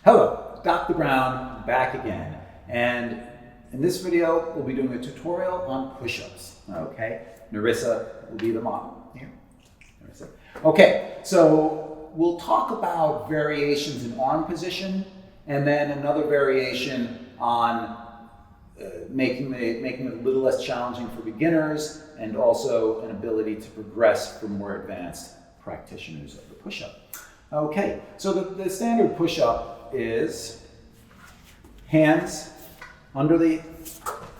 Hello, Dr. Brown back again, and in this video we'll be doing a tutorial on push-ups. Okay, Narissa will be the model here. Narissa. Okay, so we'll talk about variations in arm position, and then another variation on making it a little less challenging for beginners, and also an ability to progress for more advanced practitioners of the push-up. Okay, so the standard push-up is hands under the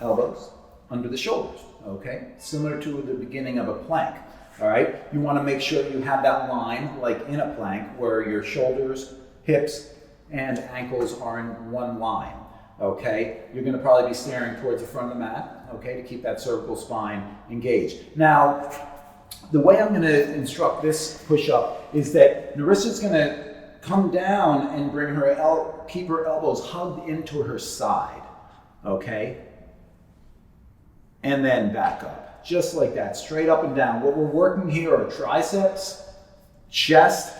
elbows, under the shoulders, okay? Similar to the beginning of a plank, all right? You wanna make sure you have that line, like in a plank, where your shoulders, hips, and ankles are in one line, okay? You're gonna probably be staring towards the front of the mat, okay, to keep that cervical spine engaged. Now, the way I'm gonna instruct this push-up is that Narissa's gonna come down and bring keep her elbows hugged into her side, okay? And then back up, just like that, straight up and down. What we're working here are triceps, chest,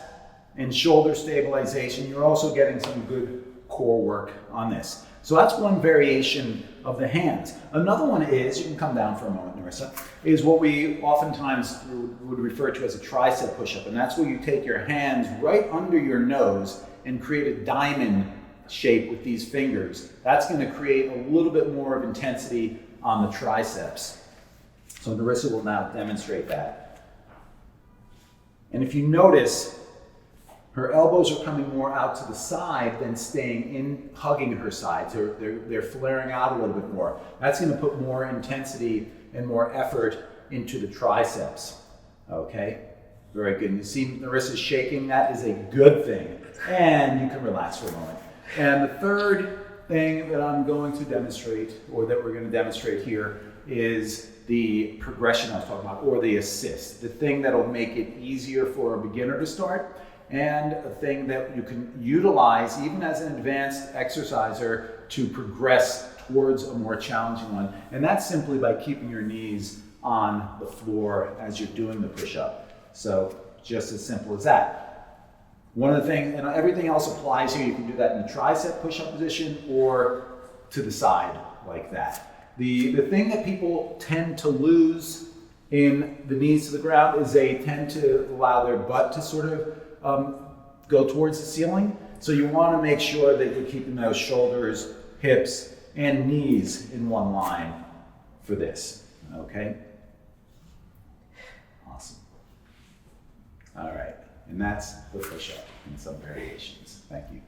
and shoulder stabilization. You're also getting some good core work on this. So that's one variation of the hands. Another one is, you can come down for a moment, Narissa, is what we oftentimes would refer to as a tricep push-up. And that's where you take your hands right under your nose and create a diamond shape with these fingers. That's gonna create a little bit more of intensity on the triceps. So Narissa will now demonstrate that. And if you notice, her elbows are coming more out to the side than staying in, hugging her side. So they're flaring out a little bit more. That's gonna put more intensity and more effort into the triceps, okay? Very good. And you see Narissa's shaking, that is a good thing. And you can relax for a moment. And the third thing that I'm going to demonstrate, or that we're gonna demonstrate here, is the progression I was talking about, or the assist. The thing that'll make it easier for a beginner to start, and a thing that you can utilize even as an advanced exerciser to progress towards a more challenging one. And that's simply by keeping your knees on the floor as you're doing the push-up. So just as simple as that. One of the things, and everything else applies here, you can do that in the tricep push-up position or to the side like that. The thing that people tend to lose in the knees to the ground is they tend to allow their butt to sort of go towards the ceiling. So you want to make sure that you're keeping those shoulders, hips, and knees in one line for this, okay? Awesome. All right, and that's the push-up in some variations. Thank you.